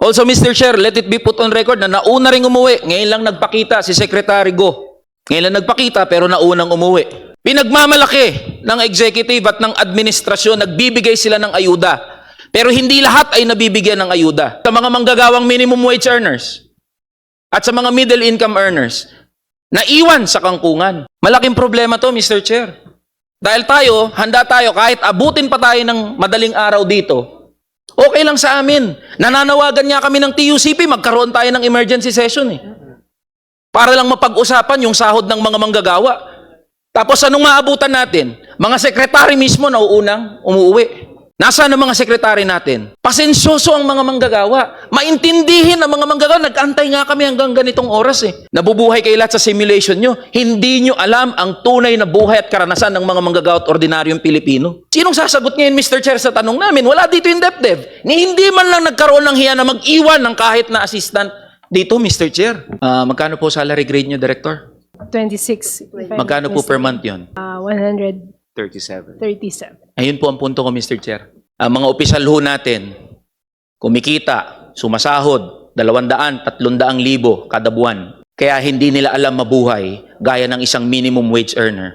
Also, Mr. Chair, let it be put on record na nauna ring umuwi. Ngayon lang nagpakita si Secretary Go. Ngayon lang nagpakita pero naunang umuwi. Pinagmamalaki ng executive at ng administrasyon, nagbibigay sila ng ayuda. Pero hindi lahat ay nabibigyan ng ayuda. Sa mga manggagawang minimum wage earners at sa mga middle income earners, naiwan sa kangkungan. Malaking problema to, Mr. Chair. Dahil tayo, handa tayo kahit abutin pa tayo ng madaling araw dito, okay lang sa amin. Nananawagan niya kami ng TUCP, magkaroon tayo ng emergency session para lang mapag-usapan yung sahod ng mga manggagawa. Tapos anong maabutan natin? Mga sekretary mismo na unang umuwi. Nasaan ang mga sekretary natin? Pasensyoso ang mga manggagawa. Maintindihin ang mga manggagawa. Nag-antay nga kami hanggang ganitong oras Nabubuhay kayo lahat sa simulation nyo. Hindi nyo alam ang tunay na buhay at karanasan ng mga manggagawa at ordinaryong Pilipino. Sinong sasagot ngayon, Mr. Chair, sa tanong namin? Wala dito yung DepDev. Ni hindi man lang nagkaroon ng hiya na mag-iwan ng kahit na assistant dito, Mr. Chair. Magkano po salary grade nyo, Director? 26. Magkano po per month yun? 137. Ayun po ang punto ko, Mr. Chair. Ang mga opisyal ho natin, kumikita, sumasahod, 200, 300,000 kada buwan. Kaya hindi nila alam mabuhay gaya ng isang minimum wage earner.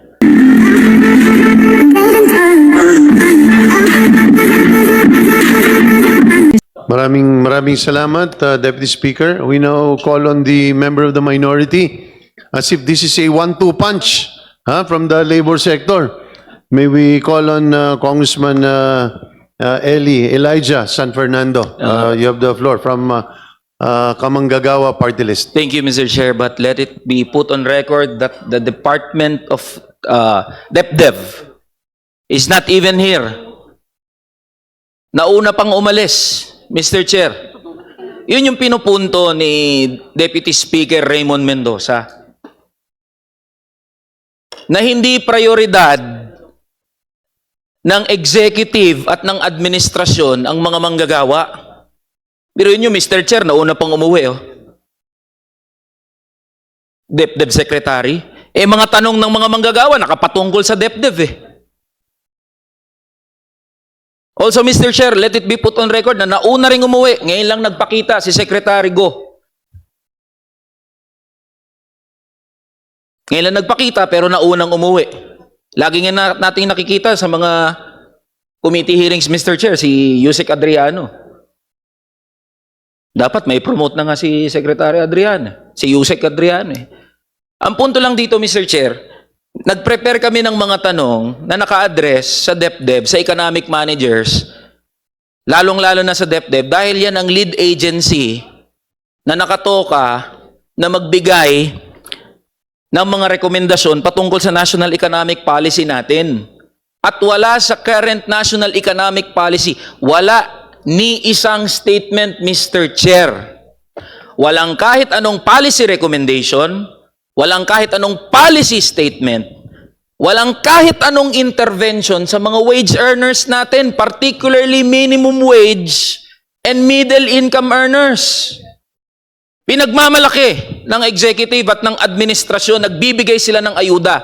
Maraming salamat, Deputy Speaker. We now call on the member of the minority as if this is a one-two punch from the labor sector. May we call on Congressman Elijah San Fernando. You have the floor from Kamanggagawa Party List. Thank you, Mr. Chair, but let it be put on record that the Department of DepDev is not even here. Nauna pang umalis, Mr. Chair. Yun yung pinupunto ni Deputy Speaker Raymond Mendoza. Na hindi prioridad ng executive at ng administrasyon ang mga manggagawa. Pero yun yung Mr. Chair, nauna pang umuwi. DepDev Secretary. Mga tanong ng mga manggagawa, nakapatungkol sa DepDev Also, Mr. Chair, let it be put on record na nauna ring umuwi. Ngayon lang nagpakita si Secretary Go. Ngayon lang nagpakita pero naunang umuwi. Lagi nga natin nakikita sa mga committee hearings, Mr. Chair, si Yusek Adriano. Dapat may promote na nga si Secretary Adriano, si Yusek Adriano. Ang punto lang dito, Mr. Chair, nag-prepare kami ng mga tanong na naka-address sa DepDev, sa economic managers, lalong-lalo na sa DepDev, dahil yan ang lead agency na nakatoka na magbigay ng mga rekomendasyon patungkol sa national economic policy natin. At wala sa current national economic policy, wala ni isang statement, Mr. Chair. Walang kahit anong policy recommendation, walang kahit anong policy statement, walang kahit anong intervention sa mga wage earners natin, particularly minimum wage and middle income earners. Pinagmamalaki ng executive at ng administrasyon, nagbibigay sila ng ayuda.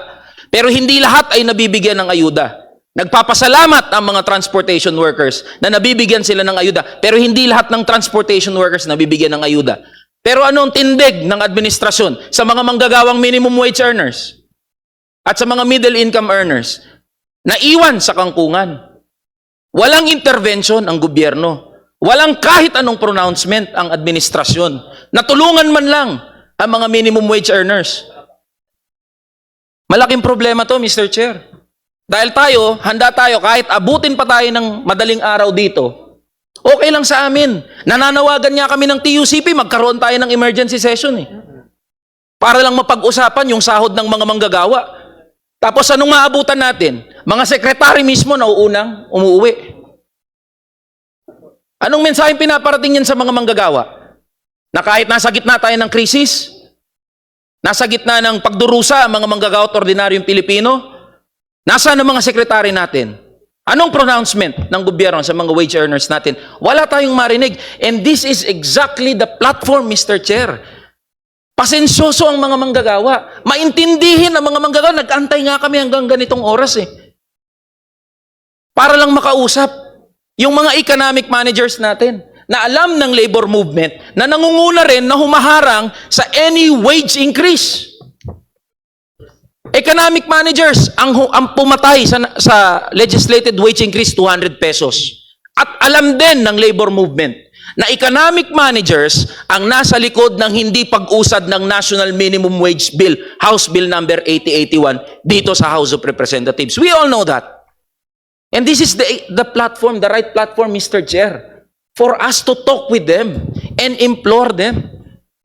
Pero hindi lahat ay nabibigyan ng ayuda. Nagpapasalamat ang mga transportation workers na nabibigyan sila ng ayuda. Pero hindi lahat ng transportation workers nabibigyan ng ayuda. Pero anong tindig ng administrasyon sa mga manggagawang minimum wage earners at sa mga middle income earners? Naiwan sa kangkungan. Walang intervention ang gobyerno. Walang kahit anong pronouncement ang administrasyon. Natulungan man lang ang mga minimum wage earners. Malaking problema to, Mr. Chair. Dahil tayo, handa tayo kahit abutin pa tayo ng madaling araw dito, okay lang sa amin. Nananawagan niya kami ng TUCP, magkaroon tayo ng emergency session para lang mapag-usapan yung sahod ng mga manggagawa. Tapos anong maabutan natin? Mga sekretary mismo na unang umuwi. Anong mensaheng pinaparating yan sa mga manggagawa? Na kahit nasa gitna tayo ng krisis, nasa gitna ng pagdurusa ang mga manggagawa at ordinaryong Pilipino, nasaan ang mga sekretary natin? Anong pronouncement ng gobyerno sa mga wage earners natin? Wala tayong marinig. And this is exactly the platform, Mr. Chair. Pasensyoso ang mga manggagawa. Maintindihin ang mga manggagawa. Nag-antay nga kami hanggang ganitong oras para lang makausap yung mga economic managers natin. na alam ng labor movement na nangunguna rin na humaharang sa any wage increase. Economic managers ang pumatay sa legislated wage increase 200 pesos. At alam din ng labor movement na economic managers ang nasa likod ng hindi pag-usad ng National Minimum Wage Bill, House Bill number 8081 dito sa House of Representatives. We all know that. And this is the platform, the right platform, Mr. Chair, for us to talk with them and implore them.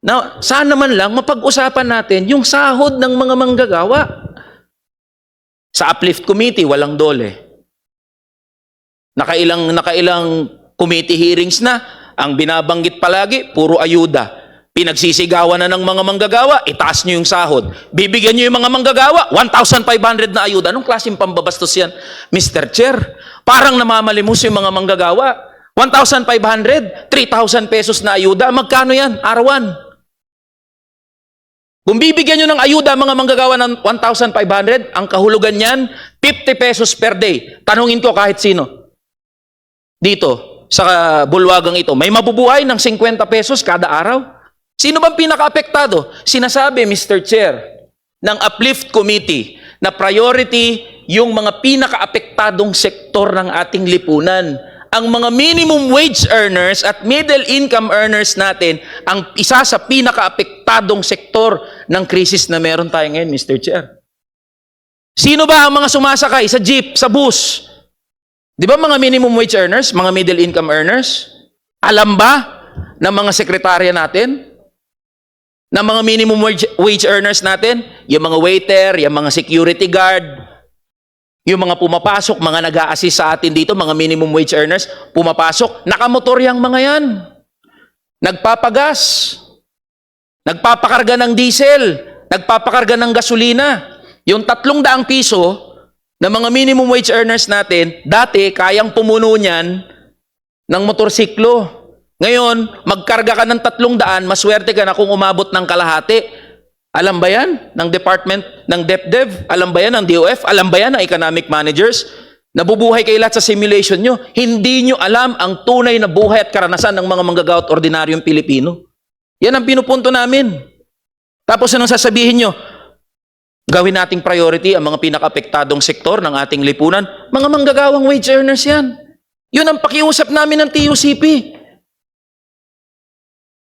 Now, sana man lang mapag-usapan natin yung sahod ng mga manggagawa. Sa Uplift Committee, walang dole. Nakailang committee hearings na, ang binabanggit palagi, puro ayuda. Pinagsisigawan na ng mga manggagawa, itaas nyo yung sahod. Bibigyan nyo yung mga manggagawa, 1,500 na ayuda. Anong klaseng pambabastos yan? Mr. Chair, parang namamalimos yung mga manggagawa. 1,500, 3,000 pesos na ayuda. Magkano yan? Arawan. Kung bibigyan nyo ng ayuda mga manggagawa ng 1,500, ang kahulugan niyan, 50 pesos per day. Tanungin ko kahit sino. Dito, sa bulwagang ito, may mabubuhay ng 50 pesos kada araw? Sino bang pinaka-apektado? Sinasabi, Mr. Chair, ng Uplift Committee na priority yung mga pinaka-apektadong sektor ng ating lipunan. Ang mga minimum wage earners at middle income earners natin ang isa sa pinaka-apektadong sektor ng krisis na meron tayo ngayon, Mr. Chair. Sino ba ang mga sumasakay sa jeep, sa bus? Di ba mga minimum wage earners, mga middle income earners? Alam ba ng mga sekretarya natin? Na mga minimum wage earners natin? Yung mga waiter, yung mga security guard, yung mga pumapasok, mga nag-a-assist sa atin dito, mga minimum wage earners, pumapasok, nakamotor yung mga yan. Nagpapagas, nagpapakarga ng diesel, nagpapakarga ng gasolina. Yung 300 piso na mga minimum wage earners natin, dati kayang pumuno niyan ng motorsiklo. Ngayon, magkarga ka ng 300, maswerte ka na kung umabot ng kalahati. Alam ba yan ng Department ng DepDev? Alam ba yan ng DOF? Alam ba yan ng economic managers? Nabubuhay kayo lahat sa simulation nyo. Hindi nyo alam ang tunay na buhay at karanasan ng mga manggagawa at ordinaryong Pilipino. Yan ang pinupunto namin. Tapos anong sasabihin nyo? Gawin nating priority ang mga pinaka-apektadong sektor ng ating lipunan. Mga manggagawang wage earners yan. Yun ang pakiusap namin ng TUCP.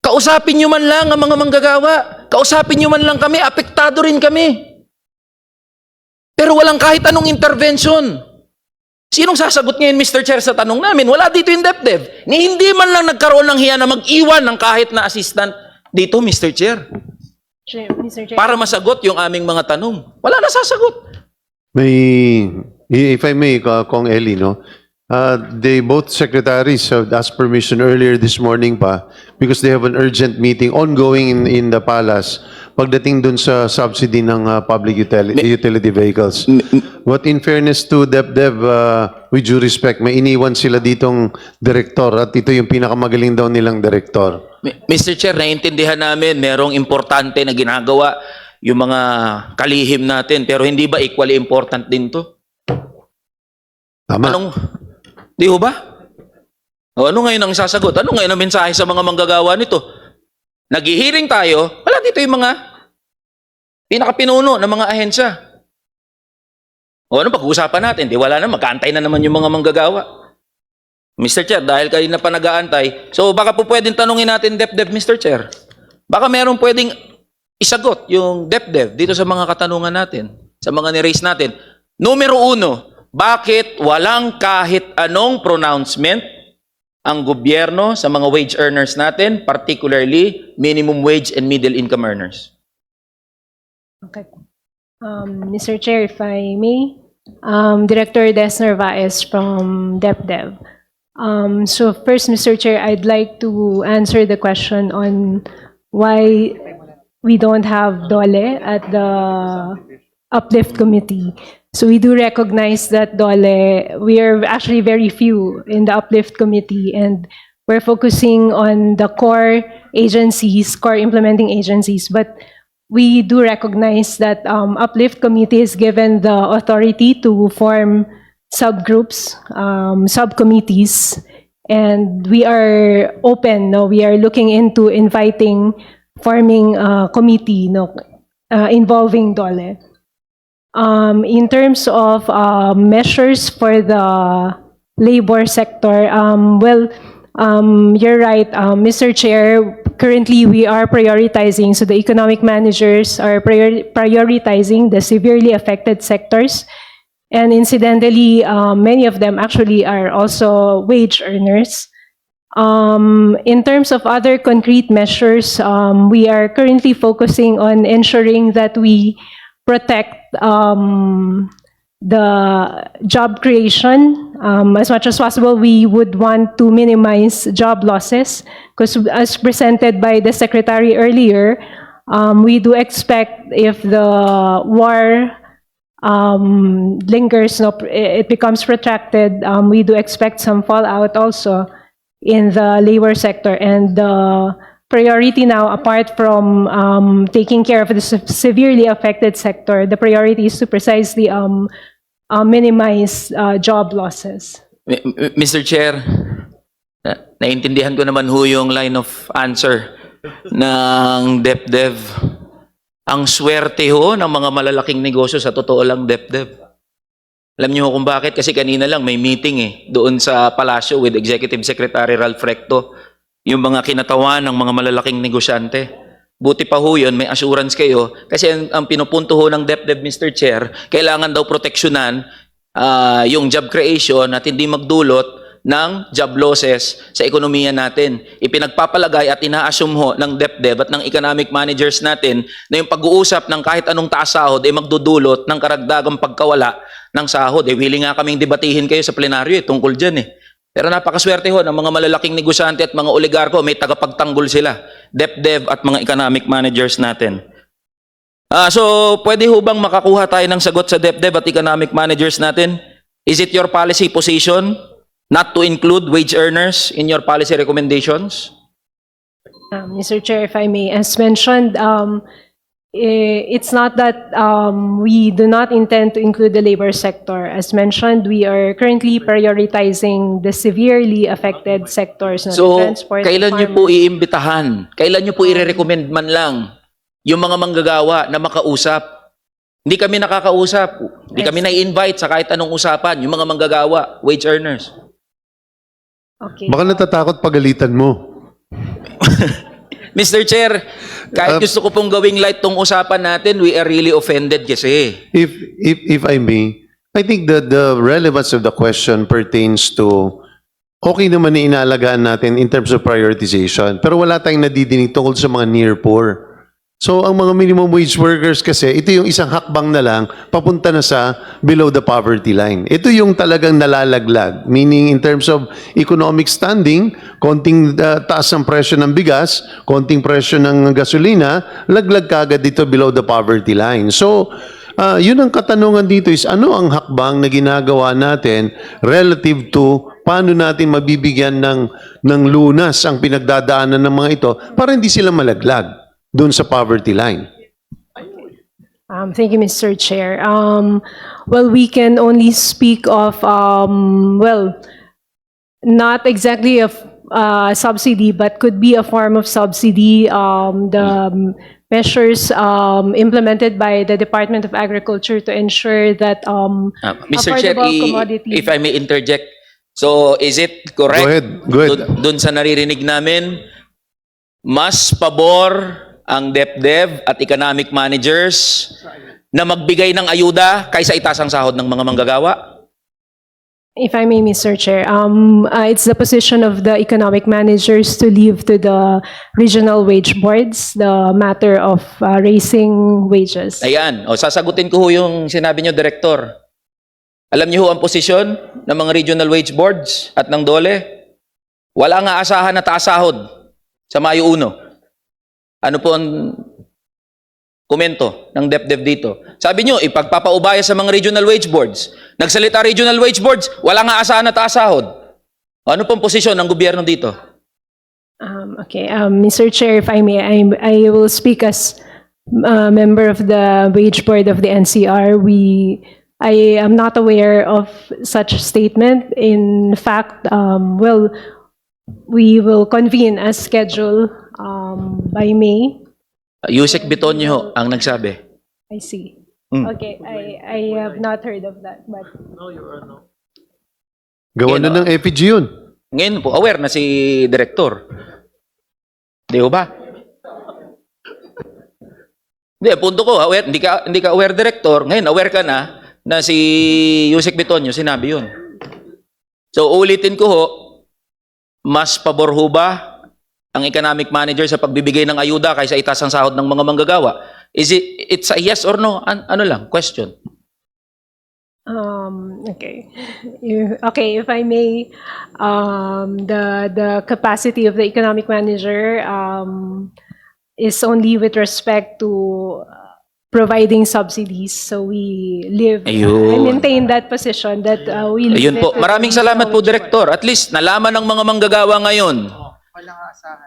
Kausapin nyo man lang ang mga manggagawa. Kausapin nyo man lang kami, apektado rin kami. Pero walang kahit anong intervention. Sinong sasagot ngayon, Mr. Chair, sa tanong namin? Wala dito yung DepDev. Hindi man lang nagkaroon ng hiya na mag-iwan ng kahit na assistant dito, Mr. Chair. Mr. Chair. Para masagot yung aming mga tanong. Wala na sasagot. If I may, Kong Eli, no? They both secretaries have asked permission earlier this morning pa because they have an urgent meeting ongoing in the palace pagdating dun sa subsidy ng public utility vehicles. But in fairness to DepDev, with due respect, may iniwan sila ditong direktor at ito yung pinakamagaling daw nilang direktor. Mr. Chair, naiintindihan namin merong importante na ginagawa yung mga kalihim natin, pero hindi ba equally important din to? Tama. Di ho ba? O ano ngayon ang sasagot? Ano ngayon ang mensahe sa mga manggagawa nito? Naghihiring tayo, wala dito yung mga pinakapinuno ng mga ahensya. O ano pag-uusapan natin? Di wala na, mag-aantay na naman yung mga manggagawa. Mr. Chair, dahil kayo na pa nag-aantay, so baka po pwedeng tanungin natin DepDev, Mr. Chair. Baka meron pwedeng isagot yung DepDev dito sa mga katanungan natin, sa mga ni-raise natin. Numero 1, bakit walang kahit anong pronouncement ang gobyerno sa mga wage earners natin, particularly minimum wage and middle income earners? Okay. Mr. Chair, if I may, Director Des Narvaez from DepDev. So first, Mr. Chair, I'd like to answer the question on why we don't have DOLE at the Uplift Committee. So we do recognize that DOLE, we are actually very few in the Uplift Committee, and we're focusing on the core agencies, core implementing agencies. But we do recognize that Uplift Committee is given the authority to form subgroups, subcommittees, And we are open, no? We are looking into inviting forming committee, no, involving DOLE. In terms of measures for the labor sector, you're right, Mr. Chair. Currently, we are prioritizing, so the economic managers are prioritizing the severely affected sectors. And incidentally, many of them actually are also wage earners. In terms of other concrete measures, we are currently focusing on ensuring that we protect the job creation. As much as possible, we would want to minimize job losses because as presented by the Secretary earlier, we do expect if the war lingers, no, it becomes protracted, we do expect some fallout also in the labor sector. And the priority now, apart from taking care of the severely affected sector, the priority is to precisely minimize job losses. Mr. Chair, naintindihan ko naman ho yung line of answer ng DepDev. Ang swerte ho ng mga malalaking negosyo, sa totoo lang, DepDev. Alam niyo kung bakit? Kasi kanina lang may meeting doon sa Palasyo with Executive Secretary Ralph Recto, yung mga kinatawan ng mga malalaking negosyante. Buti pa ho yun, may assurance kayo. Kasi ang pinupunto ho ng DepDev, Mr. Chair, kailangan daw proteksyonan yung job creation at hindi magdulot ng job losses sa ekonomiya natin. Ipinagpapalagay at ina-assume ho ng DepDev at ng economic managers natin na yung pag-uusap ng kahit anong taas sahod ay magdudulot ng karagdagang pagkawala ng sahod. Willing nga kaming debatihin kayo sa plenaryo tungkol dyan . Pero napakaswerte ho ng mga malalaking negosyante at mga oligarko, may tagapagtanggol sila, DepDev at mga economic managers natin. So, pwede ho bang makakuha tayo ng sagot sa DepDev at economic managers natin? Is it your policy position not to include wage earners in your policy recommendations? Mr. Chair, if I may, as mentioned, it's not that we do not intend to include the labor sector. As mentioned, we are currently prioritizing the severely affected sectors. So, kailan nyo po iimbitahan? Kailan nyo po i-recommend man lang yung mga manggagawa na makausap? Hindi kami nakakausap. Hindi kami na-invite sa kahit anong usapan, yung mga manggagawa, wage earners. Okay. Baka natatakot pagalitan mo. Mr. Chair, kahit gusto ko pong gawing light tong usapan natin, we are really offended kasi. If I may, I think that the relevance of the question pertains to okay naman na inaalagaan natin in terms of prioritization, pero wala tayong nadidinig tungkol sa mga near poor. So, ang mga minimum wage workers kasi, ito yung isang hakbang na lang, papunta na sa below the poverty line. Ito yung talagang nalalaglag. Meaning, in terms of economic standing, konting taas ang presyo ng bigas, konting presyo ng gasolina, laglag kagad dito below the poverty line. So, yun ang katanungan dito is, ano ang hakbang na ginagawa natin relative to paano natin mabibigyan ng lunas ang pinagdadaanan ng mga ito para hindi sila malaglag doon sa poverty line. Thank you, Mr. Chair. We can only speak of, not exactly a subsidy, but could be a form of subsidy. The measures implemented by the Department of Agriculture to ensure that Mr. Chair, affordable commodity. if I may interject, so is it correct? Go ahead. Doon sa naririnig namin, mas pabor ang DepDev at economic managers na magbigay ng ayuda kaysa itaas ang sahod ng mga manggagawa? If I may, Mr. Chair, it's the position of the economic managers to leave to the regional wage boards the matter of raising wages. Ayan, sasagutin ko ho yung sinabi nyo, Director. Alam niyo ho ang posisyon ng mga regional wage boards at ng DOLE? Wala nga asahan na taas sahod sa Mayo 1. Ano po ang komento ng DepDev dito? Sabi nyo, ipagpapaubaya sa mga regional wage boards. Nagsalita regional wage boards, wala nga asahan na taas sahod. Ano pong posisyon ng gobyerno dito? Mr. Chair, if I may, I will speak as member of the wage board of the NCR. I am not aware of such statement. In fact, we will convene as scheduled by May. Yusek Bitonyo ho ang nagsabi. I see. Mm. Okay, I have not heard of that, but Gawa na ng FEG yun. Ngayon po, aware na si Director. Di ho ba? Hindi, punto ko, aware, hindi ka aware, Director. Ngayon, aware ka na si Yusek Bitonyo, sinabi yun. So, ulitin ko ho, mas pabor ho ba ang economic manager sa pagbibigay ng ayuda kaysa itaas ang sahod ng mga manggagawa? It's a yes or no? Ano lang, question. okay. Okay, if I may, the capacity of the economic manager is only with respect to providing subsidies. So we live, Ayun. I maintain that position that we live. Ayun po. with Maraming the salamat po, knowledge Director. At least nalaman ng mga manggagawa ngayon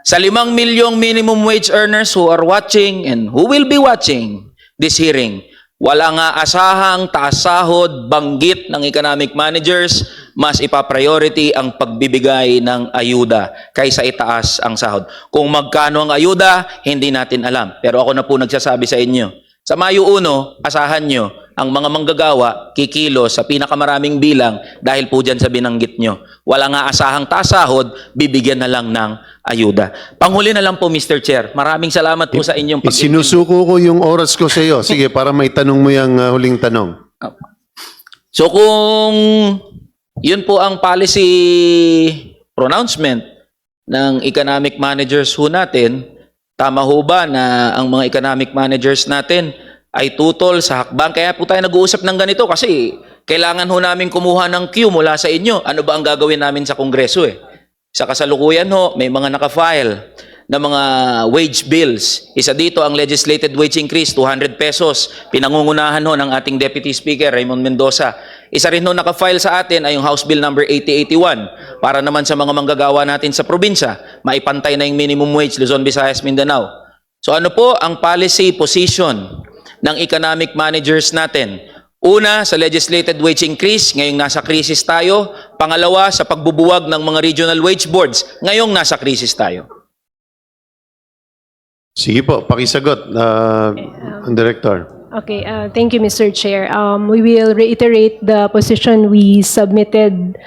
sa 5 milyong minimum wage earners who are watching and who will be watching this hearing, wala nga asahang taas sahod, banggit ng economic managers, mas ipapriority ang pagbibigay ng ayuda kaysa itaas ang sahod. Kung magkano ang ayuda, hindi natin alam. Pero ako na po nagsasabi sa inyo, sa Mayo 1, asahan nyo, ang mga manggagawa, kikilos sa pinakamaraming bilang dahil po dyan sa binanggit nyo. Wala nga asahang taas sahod, bibigyan na lang ng ayuda. Panghuli na lang po, Mr. Chair. Maraming salamat po sa inyong Sinusuko ko yung oras ko sa iyo. Sige, para may tanong mo yung huling tanong. So kung yun po ang policy pronouncement ng economic managers ho natin, tama ho ba na ang mga economic managers natin ay tutol sa hakbang? Kaya po tayo nag-uusap ng ganito kasi kailangan ho namin kumuha ng cue mula sa inyo. Ano ba ang gagawin namin sa Kongreso eh? Sa kasalukuyan ho, may mga naka-file na mga wage bills. Isa dito ang legislated wage increase, 200 pesos. Pinangungunahan ho ng ating Deputy Speaker, Raymond Mendoza. Isa rin ho naka-file sa atin ay yung House Bill number 8081 para naman sa mga manggagawa natin sa probinsya, maipantay na yung minimum wage, Luzon, Visayas, Mindanao. So ano po ang policy position ng economic managers natin? Una, sa legislated wage increase, ngayong nasa krisis tayo. Pangalawa, sa pagbubuwag ng mga regional wage boards, ngayong nasa krisis tayo. Sige po, pakisagot, ang Director. Okay, thank you, Mr. Chair. We will reiterate the position we submitted,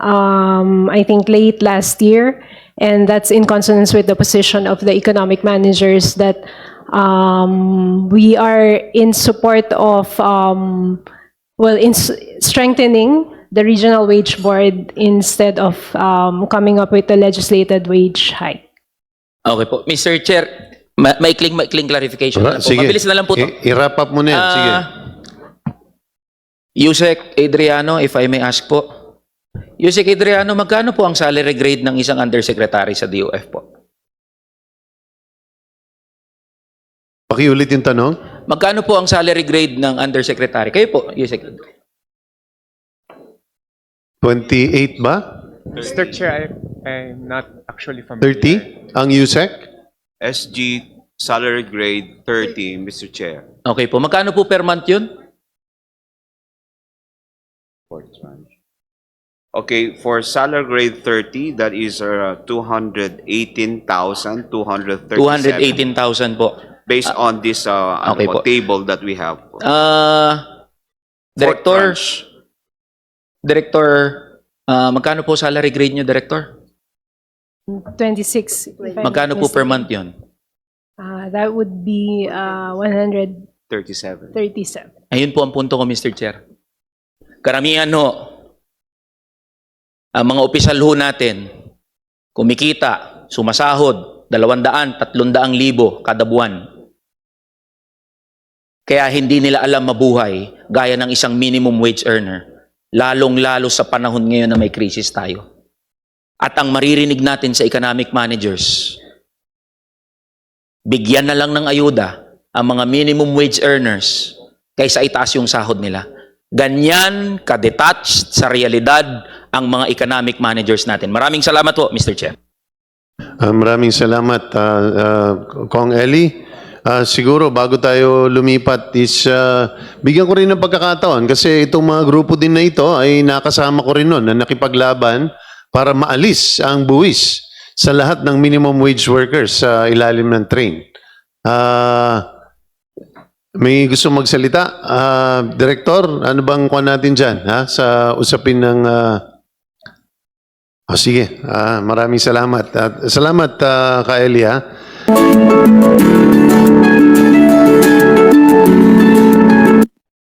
I think, late last year, and that's in consonance with the position of the economic managers that we are in support of, strengthening the regional wage board instead of coming up with a legislated wage hike. Okay po. Mr. Chair, maikling clarification na lang po. Sige. Mabilis na lang po to. I-wrap up mo na yan. Sige. Yusek Adriano, if I may ask po. Yusek Adriano, magkano po ang salary grade ng isang undersecretary sa DOF po? Pakiulit yung tanong. Magkano po ang salary grade ng undersecretary? Kayo po, Yusek. 28 ba? Mr. Chair, I'm not actually familiar. 30? Ang USEC? SG salary grade 30, Mr. Chair. Okay po. Magkano po per month yun? Okay, for salary grade 30, that is 218,237. 218,000 po. Based on this okay po. table that we have. Director, tranche. Director, magkano po salary grade nyo, Director? 26. if I'm Magkano not po per mistaken. month yun? That would be 37. 137. Ayun po ang punto ko, Mr. Chair. Karamihan ho, ang mga opisyal ho natin, kumikita, sumasahod, 200,000, 300,000 kada buwan. Kaya hindi nila alam mabuhay gaya ng isang minimum wage earner. Lalong-lalo sa panahon ngayon na may krisis tayo. At ang maririnig natin sa economic managers, bigyan na lang ng ayuda ang mga minimum wage earners kaysa itaas yung sahod nila. Ganyan ka-detached sa realidad ang mga economic managers natin. Maraming salamat po, Mr. Chair. Maraming salamat, Kong Eli. Siguro bago tayo lumipat is bigyan ko rin ng pagkakataon kasi itong mga grupo din na ito ay nakasama ko rin noon na nakipaglaban para maalis ang buwis sa lahat ng minimum wage workers sa ilalim ng train. May gusto magsalita? Director, ano bang kuha natin dyan sa usapin ng... sige, maraming salamat. Salamat, Kaeli.